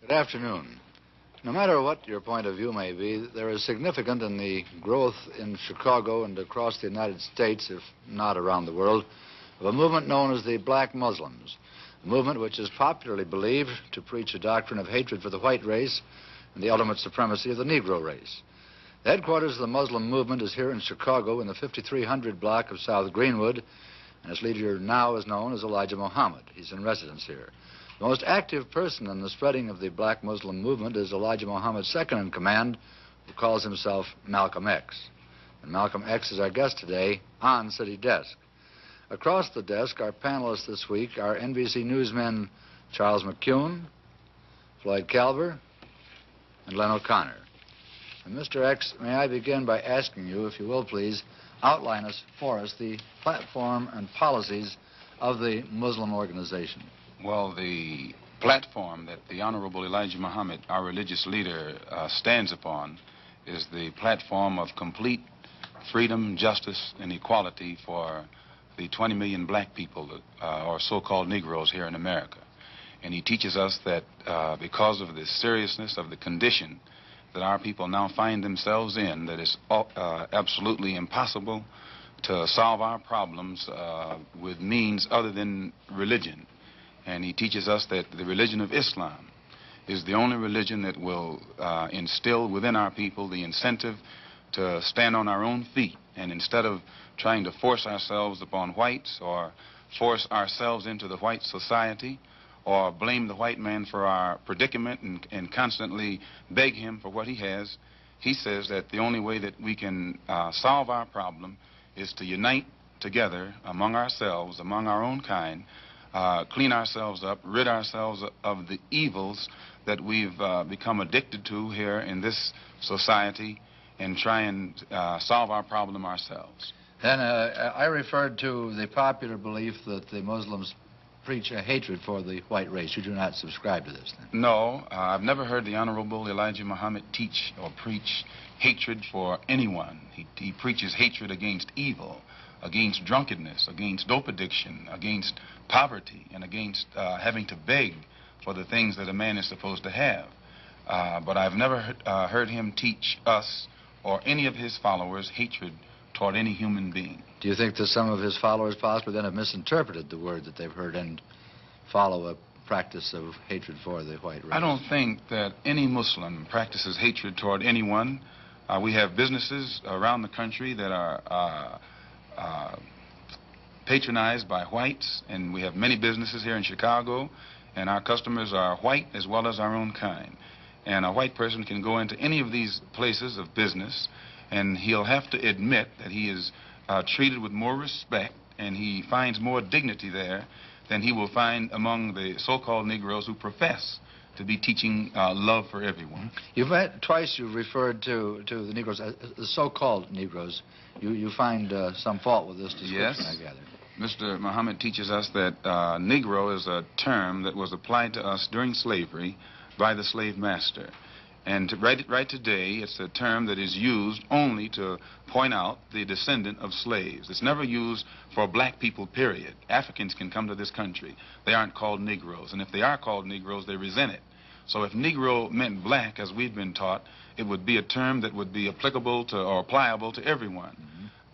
Good afternoon. No matter what your point of view may be, there is significant in the growth in Chicago and across the United States, if not around the world, of a movement known as the Black Muslims, a movement which is popularly believed to preach a doctrine of hatred for the white race and the ultimate supremacy of the Negro race. The headquarters of the Muslim movement is here in Chicago in the 5300 block of South Greenwood, and its leader now is known as Elijah Muhammad. He's in residence here. The most active person in the spreading of the Black Muslim movement is Elijah Muhammad's second-in-command, who calls himself Malcolm X. And Malcolm X is our guest today on City Desk. Across the desk, our panelists this week are NBC newsmen Charles McCune, Floyd Calver, and Len O'Connor. And Mr. X, may I begin by asking you, if you will please, outline for us the platform and policies of the Muslim organization. Well, the platform that the Honorable Elijah Muhammad, our religious leader, stands upon is the platform of complete freedom, justice, and equality for the 20 million black people, or so-called Negroes here in America. And he teaches us that because of the seriousness of the condition that our people now find themselves in, that it's absolutely impossible to solve our problems with means other than religion. And he teaches us that the religion of Islam is the only religion that will instill within our people the incentive to stand on our own feet. And instead of trying to force ourselves upon whites or force ourselves into the white society or blame the white man for our predicament and constantly beg him for what he has, he says that the only way that we can solve our problem is to unite together among ourselves, among our own kind, clean ourselves up, rid ourselves of the evils that we've become addicted to here in this society, and try and solve our problem ourselves. And I referred to the popular belief that the Muslims preach a hatred for the white race. You do not subscribe to this, then? No, I've never heard the Honorable Elijah Muhammad teach or preach hatred for anyone. He preaches hatred against evil, against drunkenness, against dope addiction, against poverty, and against having to beg for the things that a man is supposed to have. But I've never heard him teach us or any of his followers hatred toward any human being. Do you think that some of his followers possibly then have misinterpreted the word that they've heard and follow a practice of hatred for the white race? I don't think that any Muslim practices hatred toward anyone. We have businesses around the country that are patronized by whites, and we have many businesses here in Chicago, and our customers are white as well as our own kind. And a white person can go into any of these places of business, and he'll have to admit that he is treated with more respect, and he finds more dignity there than he will find among the so-called Negroes who profess to be teaching love for everyone. Twice you've referred to the Negroes, the so-called Negroes. You find some fault with this description, yes, I gather. Mr. Muhammad teaches us that Negro is a term that was applied to us during slavery by the slave master. And right today, it's a term that is used only to point out the descendant of slaves. It's never used for black people, period. Africans can come to this country. They aren't called Negroes. And if they are called Negroes, they resent it. So if Negro meant black, as we've been taught, it would be a term that would be applicable to or pliable to everyone.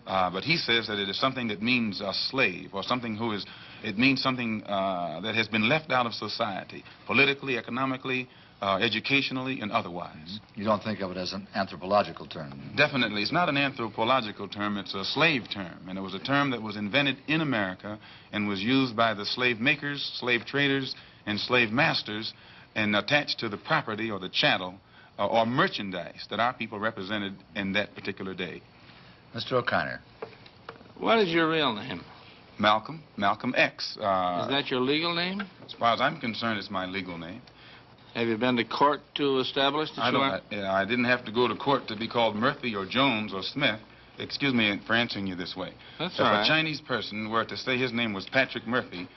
But he says that it is something that means a slave, or something who is, it means something that has been left out of society, politically, economically, educationally, and otherwise. You don't think of it as an anthropological term? Definitely. It's not an anthropological term. It's a slave term. And it was a term that was invented in America and was used by the slave makers, slave traders, and slave masters, and attached to the property or the chattel or merchandise that our people represented in that particular day. Mr. O'Connor. What is your real name? Malcolm X. Is that your legal name? As far as I'm concerned, it's my legal name. Have you been to court to establish that I didn't have to go to court to be called Murphy or Jones or Smith. Excuse me for answering you this way. That's all right. If a Chinese person were to say his name was Patrick Murphy,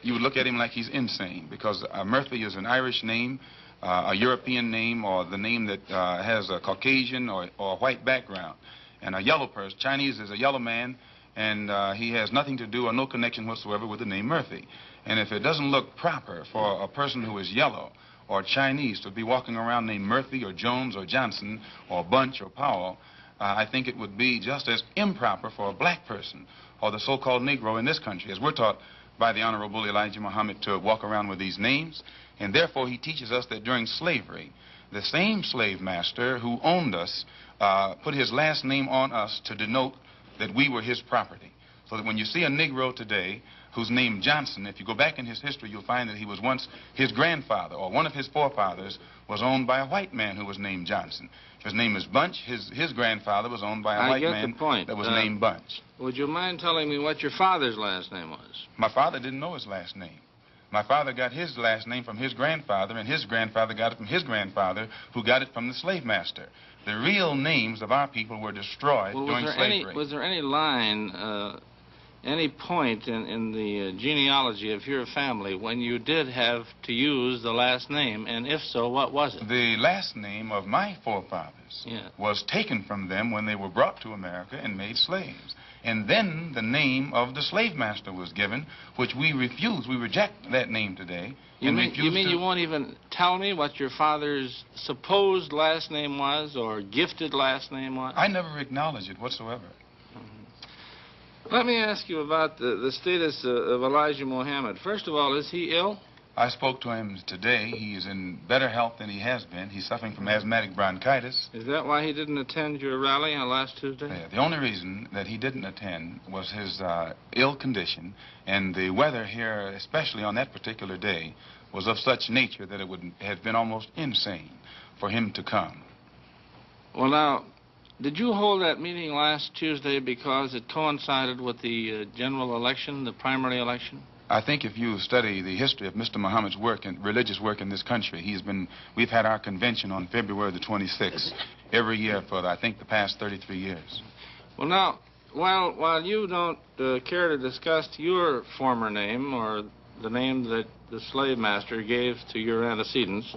you would look at him like he's insane, because Murphy is an Irish name, a European name, or the name that has a Caucasian or white background. And a yellow person, Chinese is a yellow man, and he has nothing to do or no connection whatsoever with the name Murphy. And if it doesn't look proper for a person who is yellow or Chinese to be walking around named Murphy or Jones or Johnson or Bunch or Powell, I think it would be just as improper for a black person or the so-called Negro in this country, as we're taught by the Honorable Elijah Muhammad, to walk around with these names. And therefore, he teaches us that during slavery, the same slave master who owned us put his last name on us to denote that we were his property. So that when you see a Negro today who's named Johnson, if you go back in his history, you'll find that he was once his grandfather, or one of his forefathers was owned by a white man who was named Johnson. If his name is Bunch, his grandfather was owned by a white man that was named Bunch. Would you mind telling me what your father's last name was? My father didn't know his last name. My father got his last name from his grandfather, and his grandfather got it from his grandfather, who got it from the slave master. The real names of our people were destroyed during slavery. Was there any line, any point in the genealogy of your family when you did have to use the last name, and if so, what was it? The last name of my forefathers was taken from them when they were brought to America and made slaves. And then the name of the slave master was given, which we refuse. We reject that name today. You mean you won't even tell me what your father's supposed last name was or gifted last name was? I never acknowledge it whatsoever. Let me ask you about the status of Elijah Muhammad. First of all, is he ill? I spoke to him today. He is in better health than he has been. He's suffering from asthmatic bronchitis. Is that why he didn't attend your rally on last Tuesday? Yeah, the only reason that he didn't attend was his ill condition, and the weather here, especially on that particular day, was of such nature that it would have been almost insane for him to come. Well, now, did you hold that meeting last Tuesday because it coincided with the general election, the primary election? I think if you study the history of Mr. Muhammad's work and religious work in this country, we've had our convention on February the 26th every year for, I think, the past 33 years. Well, now, while you don't care to discuss your former name or the name that the slave master gave to your antecedents,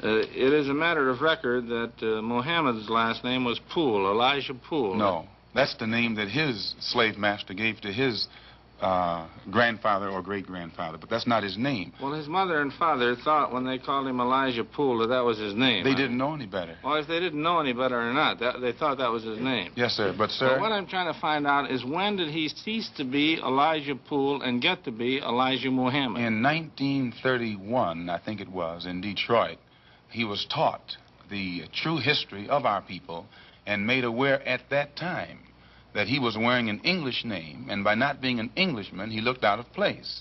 it is a matter of record that Muhammad's last name was Poole, Elijah Poole. No, that's the name that his slave master gave to his grandfather or great-grandfather, but that's not his name. Well, his mother and father thought when they called him Elijah Poole that was his name. They didn't know any better. Well, if they didn't know any better or not, they thought that was his name. Yes, sir, but, sir... So what I'm trying to find out is when did he cease to be Elijah Poole and get to be Elijah Muhammad? In 1931, I think it was, in Detroit, he was taught the true history of our people and made aware at that time that he was wearing an English name, and by not being an Englishman, he looked out of place.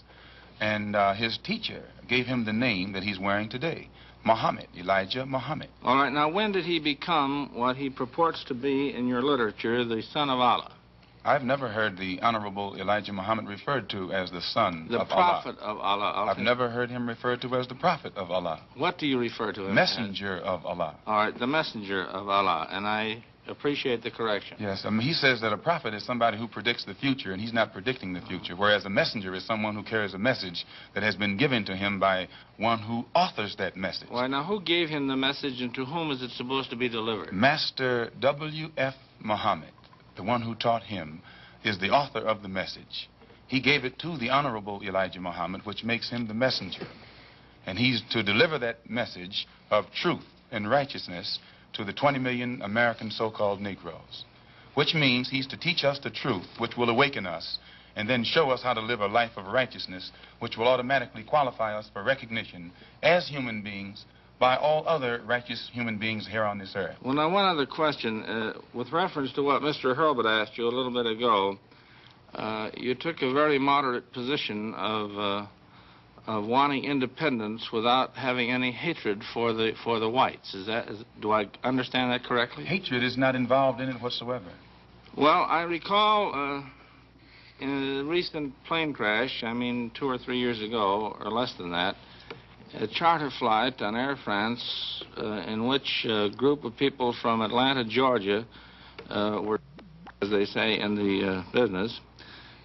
And his teacher gave him the name that he's wearing today, Muhammad, Elijah Muhammad. All right, now when did he become what he purports to be in your literature, the son of Allah? I've never heard the Honorable Elijah Muhammad referred to as the son of Allah. The prophet of Allah. I've never heard him referred to as the prophet of Allah. What do you refer to him Messenger of Allah. All right, the messenger of Allah, and I appreciate the correction. Yes, he says that a prophet is somebody who predicts the future, and he's not predicting the future, whereas a messenger is someone who carries a message that has been given to him by one who authors that message. Why, now, who gave him the message, and to whom is it supposed to be delivered? Master W.F. Muhammad, the one who taught him, is the author of the message. He gave it to the Honorable Elijah Muhammad, which makes him the messenger. And he's to deliver that message of truth and righteousness to the 20 million American so-called Negroes, which means he's to teach us the truth, which will awaken us, and then show us how to live a life of righteousness, which will automatically qualify us for recognition as human beings by all other righteous human beings here on this earth. Well, now, one other question. With reference to what Mr. Hurlbut asked you a little bit ago, you took a very moderate position of wanting independence without having any hatred for the whites. Do I understand that correctly? Hatred is not involved in it whatsoever. Well, I recall in a recent plane crash, 2 or 3 years ago, or less than that, a charter flight on Air France in which a group of people from Atlanta, Georgia, were, as they say in the business,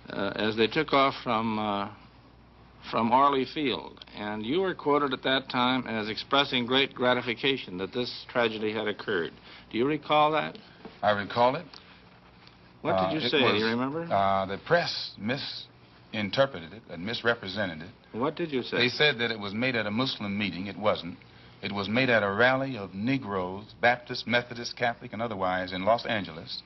as they took off from Orly Field. And you were quoted at that time as expressing great gratification that this tragedy had occurred. Do you recall that? I recall it. What did you say? Do you remember? The press misinterpreted it and misrepresented it. What did you say? They said that it was made at a Muslim meeting. It wasn't. It was made at a rally of Negroes, Baptist, Methodist, Catholic, and otherwise in Los Angeles,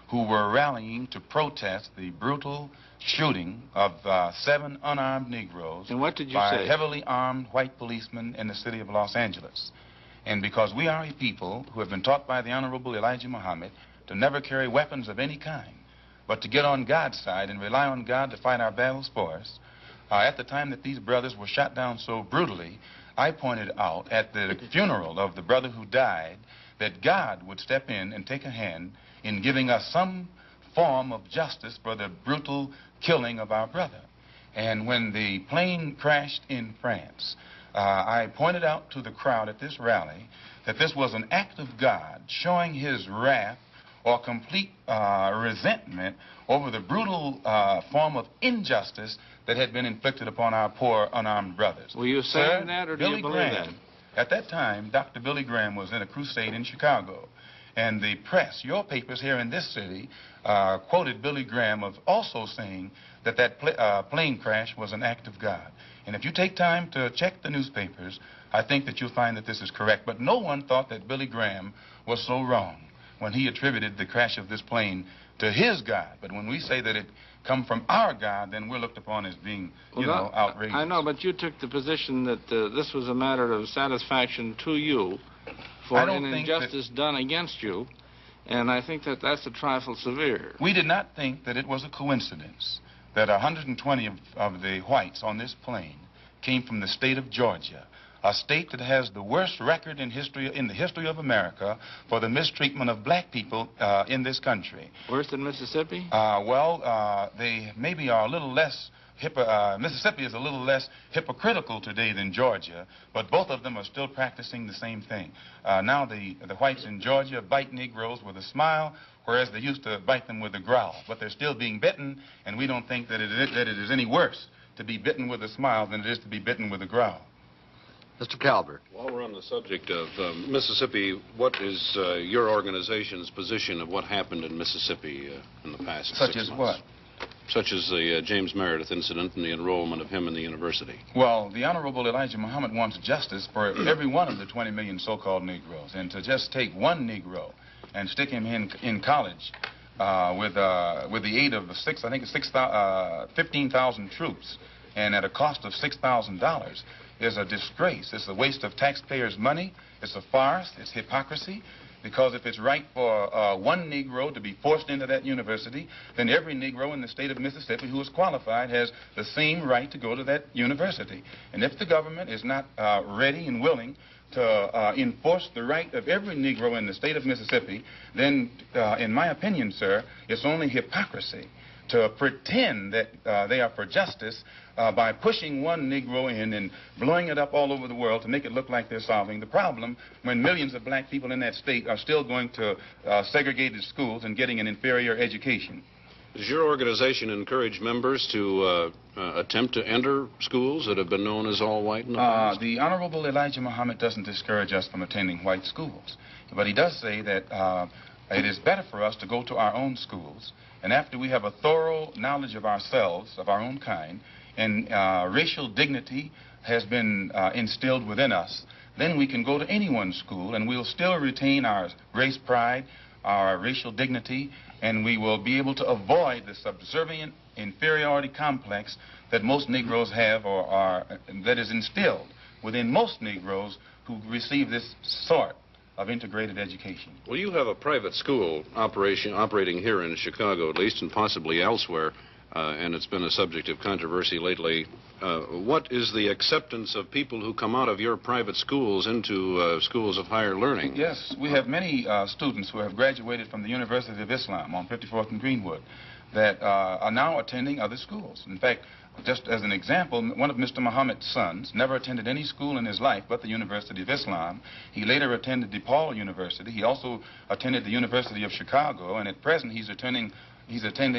who were rallying to protest the brutal shooting of 7 unarmed Negroes And what did you by say? heavily armed white policemen in the city of Los Angeles. And because we are a people who have been taught by the Honorable Elijah Muhammad to never carry weapons of any kind, but to get on God's side and rely on God to fight our battles for us, at the time that these brothers were shot down so brutally, I pointed out at the funeral of the brother who died that God would step in and take a hand in giving us some form of justice for the brutal killing of our brother. And when the plane crashed in France, I pointed out to the crowd at this rally that this was an act of God showing his wrath or complete resentment over the brutal form of injustice that had been inflicted upon our poor unarmed brothers. Were you saying that, or do you believe that? At that time, Dr. Billy Graham was in a crusade in Chicago, and the press, your papers here in this city, quoted Billy Graham of also saying that plane crash was an act of God. And if you take time to check the newspapers, I think that you'll find that this is correct. But no one thought that Billy Graham was so wrong when he attributed the crash of this plane to his God. But when we say that it come from our God, then we're looked upon as being, outrageous. I know, but you took the position that this was a matter of satisfaction to you for an injustice done against you, and I think that that's a trifle severe. We did not think that it was a coincidence that 120 of the whites on this plane came from the state of Georgia, a state that has the worst record in the history of America for the mistreatment of black people in this country. Worse than Mississippi? They maybe are a little less Mississippi is a little less hypocritical today than Georgia, but both of them are still practicing the same thing. Now the whites in Georgia bite Negroes with a smile, whereas they used to bite them with a growl. But they're still being bitten, and we don't think that it is any worse to be bitten with a smile than it is to be bitten with a growl. Mr. Calvert. While we're on the subject of Mississippi, what is your organization's position of what happened in Mississippi in the past 6 months? Such as what? Such as the James Meredith incident and the enrollment of him in the university. Well, the Honorable Elijah Muhammad wants justice for every one of the 20 million so-called Negroes. And to just take one Negro and stick him in college with the aid of 15,000 troops and at a cost of $6,000 is a disgrace. It's a waste of taxpayers' money. It's a farce. It's hypocrisy. Because if it's right for one Negro to be forced into that university, then every Negro in the state of Mississippi who is qualified has the same right to go to that university. And if the government is not ready and willing to enforce the right of every Negro in the state of Mississippi, then, in my opinion, sir, it's only hypocrisy to pretend that they are for justice by pushing one Negro in and blowing it up all over the world to make it look like they're solving the problem when millions of black people in that state are still going to segregated schools and getting an inferior education. Does your organization encourage members to attempt to enter schools that have been known as all white in the past? The Honorable Elijah Muhammad doesn't discourage us from attending white schools, but he does say that it is better for us to go to our own schools, and after we have a thorough knowledge of ourselves, of our own kind, and racial dignity has been instilled within us, then we can go to anyone's school and we'll still retain our race pride, our racial dignity, and we will be able to avoid the subservient inferiority complex that most Negroes have that is instilled within most Negroes who receive this sort of integrated education. Well, you have a private school operating here in Chicago, at least, and possibly elsewhere, and it's been a subject of controversy lately. What is the acceptance of people who come out of your private schools into schools of higher learning? Yes, we have many students who have graduated from the University of Islam on 54th and Greenwood that are now attending other schools. In fact, just as an example, one of Mr. Muhammad's sons never attended any school in his life but the University of Islam. He later attended DePaul University. He also attended the University of Chicago, and at present he's attending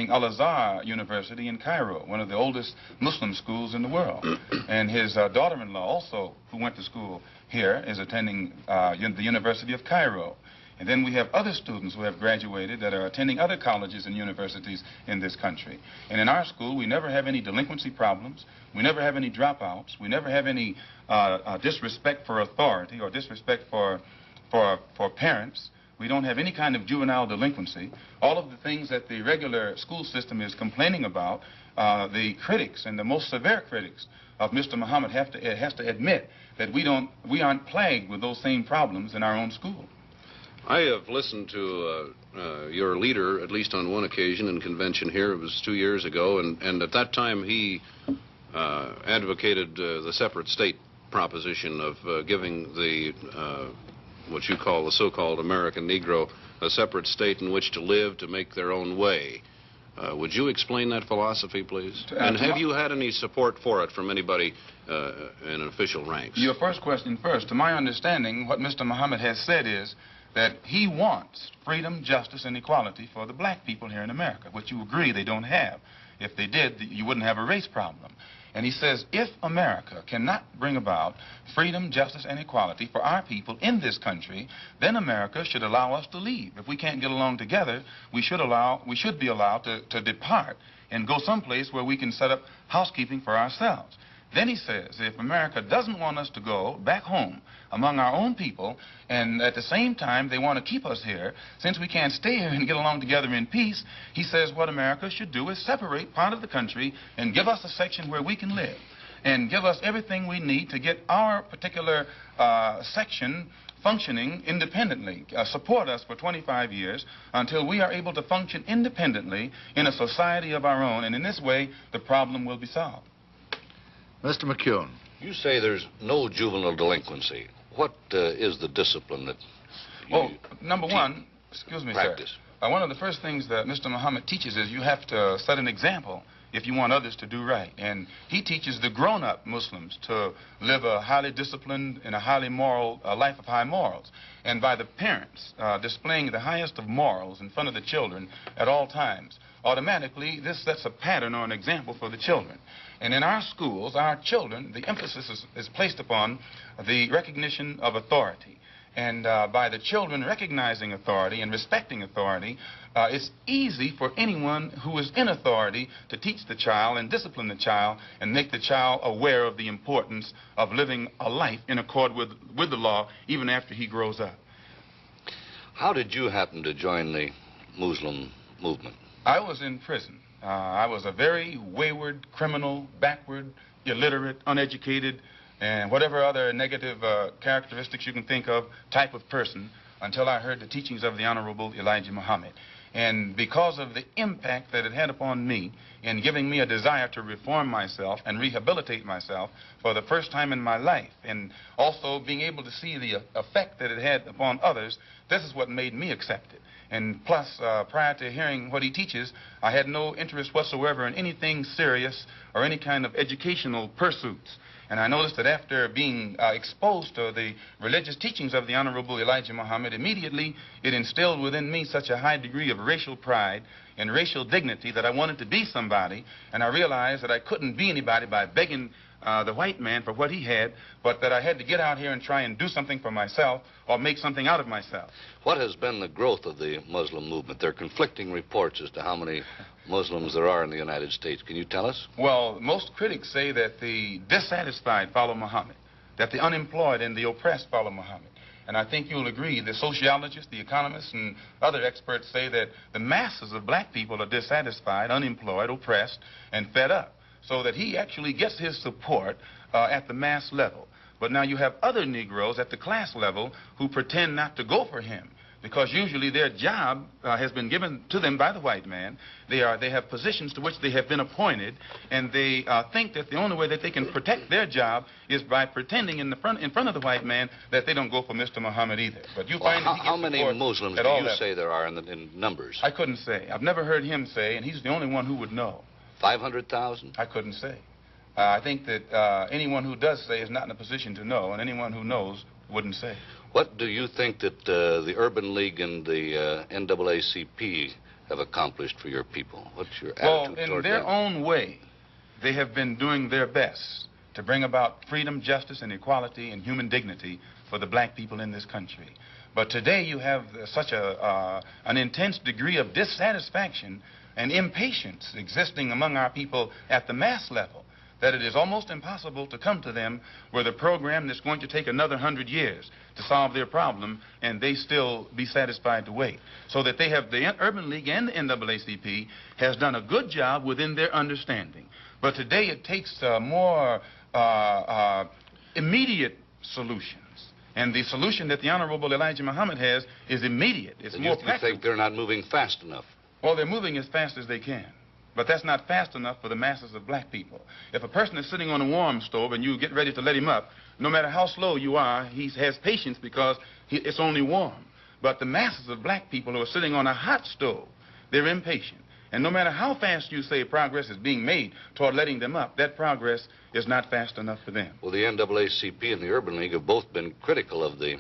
Al-Azhar University in Cairo, one of the oldest Muslim schools in the world. And his daughter-in-law also, who went to school here, is attending the University of Cairo. And then we have other students who have graduated that are attending other colleges and universities in this country. And in our school, we never have any delinquency problems. We never have any dropouts. We never have any disrespect for authority or disrespect for parents. We don't have any kind of juvenile delinquency. All of the things that the regular school system is complaining about, the critics and the most severe critics of Mr. Muhammad has to admit that we aren't plagued with those same problems in our own school. I have listened to your leader, at least on one occasion in convention here. It was 2 years ago, and at that time he advocated the separate state proposition of giving the what you call the so-called American Negro a separate state in which to live, to make their own way. Would you explain that philosophy, please? And have you had any support for it from anybody in official ranks? Your first question first. To my understanding, what Mr. Muhammad has said is that he wants freedom, justice, and equality for the black people here in America, which you agree they don't have. If they did, you wouldn't have a race problem. And he says, if America cannot bring about freedom, justice, and equality for our people in this country, then America should allow us to leave. If we can't get along together, we should be allowed to depart and go someplace where we can set up housekeeping for ourselves. Then he says, if America doesn't want us to go back home among our own people, and at the same time they want to keep us here, since we can't stay here and get along together in peace, he says what America should do is separate part of the country and give us a section where we can live, and give us everything we need to get our particular section functioning independently, support us for 25 years until we are able to function independently in a society of our own, and in this way the problem will be solved. Mr. McCune. You say there's no juvenile delinquency. What is the discipline that you Well, number one, excuse me, practice? sir. One of the first things that Mr. Muhammad teaches is you have to set an example if you want others to do right. And he teaches the grown-up Muslims to live a highly disciplined and a highly moral life of high morals. And by the parents displaying the highest of morals in front of the children at all times, automatically this sets a pattern or an example for the children. And in our schools, our children, the emphasis is placed upon the recognition of authority. And by the children recognizing authority and respecting authority, it's easy for anyone who is in authority to teach the child and discipline the child and make the child aware of the importance of living a life in accord with the law even after he grows up. How did you happen to join the Muslim movement? I was in prison. I was a very wayward, criminal, backward, illiterate, uneducated, and whatever other negative characteristics you can think of type of person until I heard the teachings of the Honorable Elijah Muhammad. And because of the impact that it had upon me in giving me a desire to reform myself and rehabilitate myself for the first time in my life, and also being able to see the effect that it had upon others, this is what made me accept it. And plus, prior to hearing what he teaches, I had no interest whatsoever in anything serious or any kind of educational pursuits. And I noticed that after being exposed to the religious teachings of the Honorable Elijah Muhammad, immediately it instilled within me such a high degree of racial pride and racial dignity that I wanted to be somebody. And I realized that I couldn't be anybody by begging the white man for what he had, but that I had to get out here and try and do something for myself or make something out of myself. What has been the growth of the Muslim movement? There are conflicting reports as to how many Muslims there are in the United States. Can you tell us? Well, most critics say that the dissatisfied follow Muhammad, that the unemployed and the oppressed follow Muhammad. And I think you'll agree, the sociologists, the economists, and other experts say that the masses of black people are dissatisfied, unemployed, oppressed, and fed up, so that he actually gets his support at the mass level. But now you have other Negroes at the class level who pretend not to go for him, because usually their job has been given to them by the white man. They have positions to which they have been appointed, and they think that the only way that they can protect their job is by pretending in front of the white man that they don't go for Mr. Muhammad either. But you find that he gets how many support Muslims at do all you levels. say there are in numbers? I couldn't say. I've never heard him say, and he's the only one who would know. 500,000? I couldn't say. I think that anyone who does say is not in a position to know, and anyone who knows wouldn't say. What do you think that the Urban League and the NAACP have accomplished for your people? What's your attitude Well, in toward their them? own way, they have been doing their best to bring about freedom, justice, and equality and human dignity for the black people in this country. But today you have such an intense degree of dissatisfaction and impatience existing among our people at the mass level that it is almost impossible to come to them with a program that's going to take another 100 years to solve their problem, and they still be satisfied to wait. So that they have, the Urban League and the NAACP has done a good job within their understanding. But today it takes more immediate solutions. And the solution that the Honorable Elijah Muhammad has is immediate. It's more practical. You think they're not moving fast enough? Well, they're moving as fast as they can. But that's not fast enough for the masses of black people. If a person is sitting on a warm stove and you get ready to let him up, no matter how slow you are, he has patience because it's only warm. But the masses of black people who are sitting on a hot stove, they're impatient. And no matter how fast you say progress is being made toward letting them up, that progress is not fast enough for them. Well, the NAACP and the Urban League have both been critical of the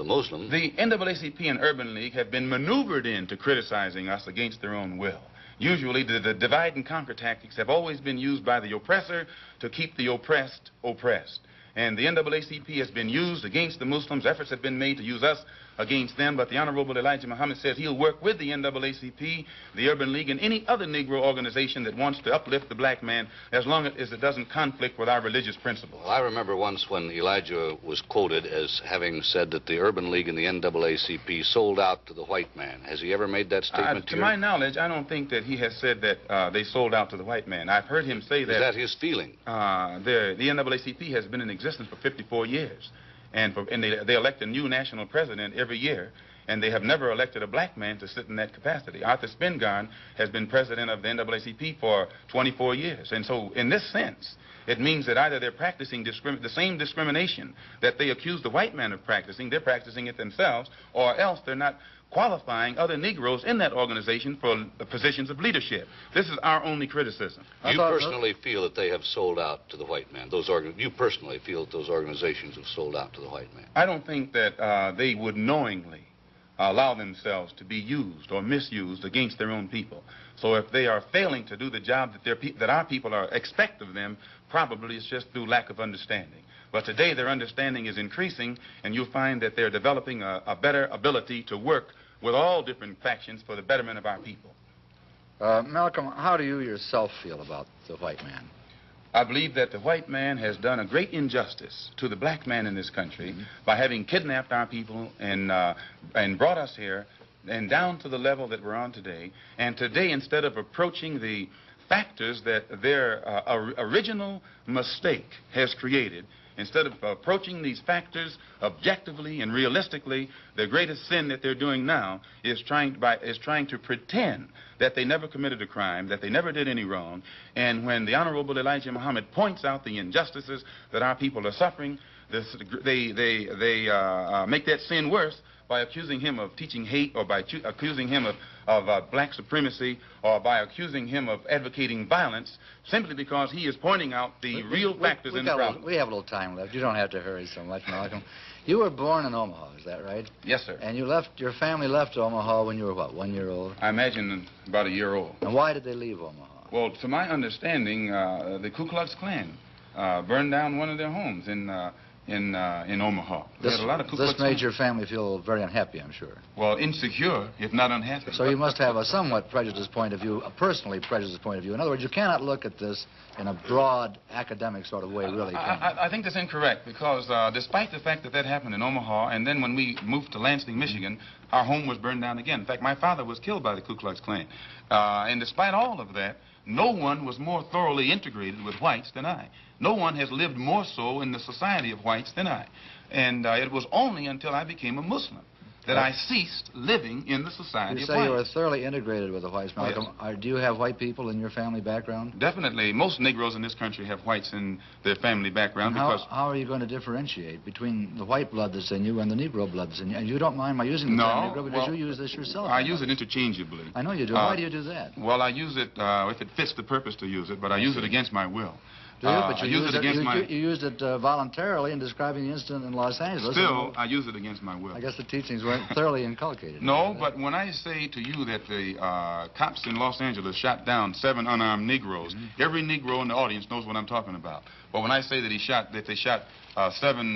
Muslims. The NAACP and Urban League have been maneuvered into criticizing us against their own will. Usually, the divide and conquer tactics have always been used by the oppressor to keep the oppressed oppressed. And the NAACP has been used against the Muslims. Efforts have been made to use us against them, but the Honorable Elijah Muhammad says he'll work with the NAACP, the Urban League, and any other Negro organization that wants to uplift the black man as long as it doesn't conflict with our religious principles. Well, I remember once when Elijah was quoted as having said that the Urban League and the NAACP sold out to the white man. Has he ever made that statement to my knowledge, I don't think that he has said that they sold out to the white man. I've heard him say that. Is that his feeling? The NAACP has been in existence for 54 years. And they elect a new national president every year, and they have never elected a black man to sit in that capacity. Arthur Spingarn has been president of the NAACP for 24 years. And so in this sense, it means that either they're practicing the same discrimination that they accuse the white man of practicing, they're practicing it themselves, or else they're not qualifying other Negroes in that organization for the positions of leadership. This is our only criticism. You personally feel that they have sold out to the white man? You personally feel that those organizations have sold out to the white man? I don't think that they would knowingly allow themselves to be used or misused against their own people. So if they are failing to do the job that our people expect of them, probably it's just through lack of understanding. But today their understanding is increasing, and you'll find that they're developing a better ability to work with all different factions for the betterment of our people. Malcolm, how do you yourself feel about the white man? I believe that the white man has done a great injustice to the black man in this country by having kidnapped our people and brought us here and down to the level that we're on today. And today, instead of approaching the factors that their original mistake has created, instead of approaching these factors objectively and realistically, the greatest sin that they're doing now is trying to pretend that they never committed a crime, that they never did any wrong. And when the Honorable Elijah Muhammad points out the injustices that our people are suffering, they make that sin worse by accusing him of teaching hate, or by accusing him of black supremacy, or by accusing him of advocating violence, simply because he is pointing out the real factors in the problem. We have a little time left. You don't have to hurry so much, Malcolm. You were born in Omaha, is that right? Yes, sir. And your family left Omaha when you were, what, 1 year old? I imagine about a year old. And why did they leave Omaha? Well, to my understanding, the Ku Klux Klan burned down one of their homes in Omaha. This made your family feel very unhappy, I'm sure. Well, insecure, if not unhappy. So you must have a somewhat prejudiced point of view, a personally prejudiced point of view. In other words, you cannot look at this in a broad, academic sort of way, really. I think that's incorrect, because despite the fact that that happened in Omaha, and then when we moved to Lansing, Michigan, our home was burned down again. In fact, my father was killed by the Ku Klux Klan. And despite all of that, no one was more thoroughly integrated with whites than I. No one has lived more so in the society of whites than I. And it was only until I became a Muslim that I ceased living in the society of whites. You say you were thoroughly integrated with the whites, Malcolm. Oh, yes. Do you have white people in your family background? Definitely. Most Negroes in this country have whites in their family background. How are you going to differentiate between the white blood that's in you and the Negro blood that's in you? And you don't mind my using the term Negro because you use this yourself. I use it interchangeably. I know you do. Why do you do that? Well, I use it if it fits the purpose to use it, but I use it against my will. Do you? But you used it voluntarily in describing the incident in Los Angeles. Still, I use it against my will. I guess the teachings were weren't thoroughly inculcated. No, but when I say to you that the cops in Los Angeles shot down 7 unarmed Negroes, every Negro in the audience knows what I'm talking about. But when I say that they shot 7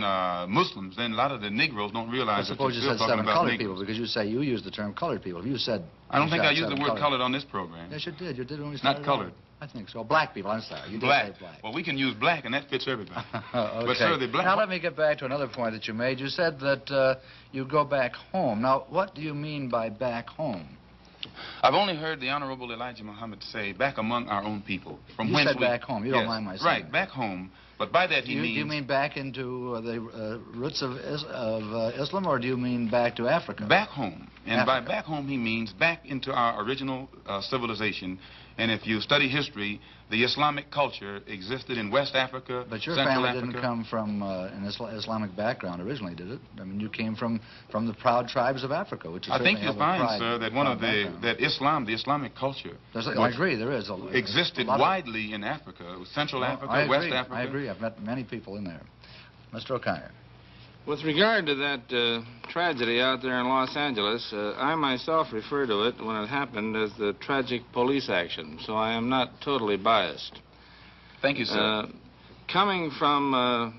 Muslims, then a lot of the Negroes don't I realize that suppose you're you still said talking 7 about colored Negroes. people because you say you used the term colored people. If you said... I don't think I used used the word colored on this program. Yes, you did. You did when we Not started. colored. I think so. Black people, I'm sorry. You Black. did say black. Well, we can use black, and that fits everybody. Okay. But, sir, the black... Now, let me get back to another point that you made. You said that you go back home. Now, what do you mean by back home? I've only heard the Honorable Elijah Muhammad say, back among our own people. From You whence said we... back home. You don't mind my saying Right, that. back home. But by that he means... Do you mean back into the roots of Islam, or do you mean back to Africa? Back home. And Africa. by back home, he means back into our original civilization. And if you study history, the Islamic culture existed in West Africa, But your Central family Africa. didn't come from an Islamic background originally, did it? I mean, you came from the proud tribes of Africa, which is I think certainly you'll have a find, pride- sir, that one of proud the background. that Islam, the Islamic culture, I agree, there is existed a lot of- widely in Africa, Central Well, Africa, I agree, West Africa. I agree. I've met many people in there. Mr. O'Connor. With regard to that tragedy out there in Los Angeles, I myself refer to it, when it happened, as the tragic police action, so I am not totally biased. Thank you, sir. Coming from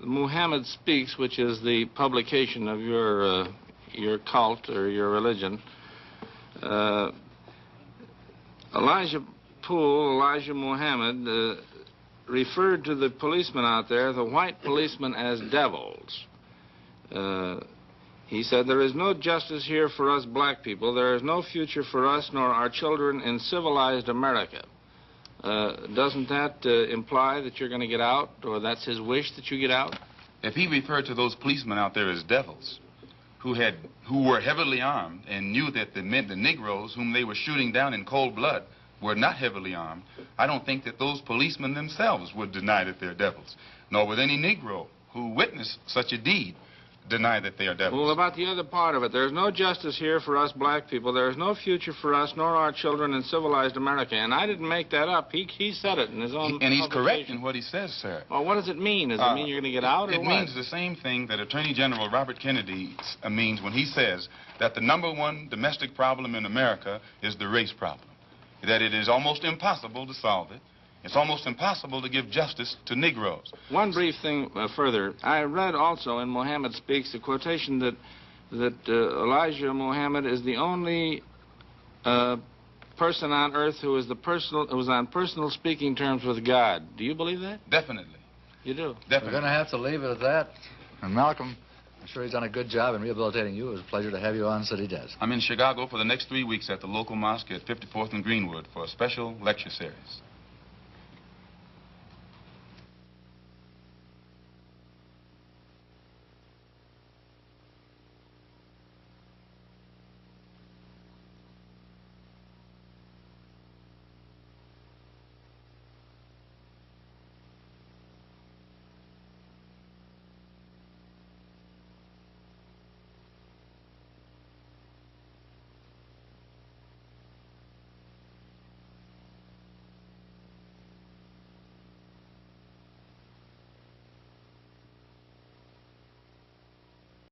Muhammad Speaks, which is the publication of your cult or your religion, Elijah Muhammad, referred to the policemen out there, the white policemen, as devils. He said, there is no justice here for us black people. There is no future for us nor our children in civilized America. Doesn't that imply that you're going to get out, or that's his wish that you get out? If he referred to those policemen out there as devils, who were heavily armed and knew that the Negroes whom they were shooting down in cold blood were not heavily armed, I don't think that those policemen themselves would deny that they're devils, nor would any Negro who witnessed such a deed deny that they are devils. Well, about the other part of it, there's no justice here for us black people. There is no future for us nor our children in civilized America. And I didn't make that up. He said it in his own And he's correct publication. in what he says, sir. Well, what does it mean? Does it mean you're going to get out, or It what? means the same thing that Attorney General Robert Kennedy means when he says that the #1 domestic problem in America is the race problem, that it is almost impossible to solve it. It's almost impossible to give justice to Negroes. One brief thing further. I read also in Muhammad Speaks a quotation that Elijah Muhammad is the only person on earth who was on personal speaking terms with God. Do you believe that? Definitely. You do? We're Definitely. going to have to leave it at that. And Malcolm, I'm sure he's done a good job in rehabilitating you. It was a pleasure to have you on City Desk. I'm in Chicago for the next 3 weeks at the local mosque at 54th and Greenwood for a special lecture series.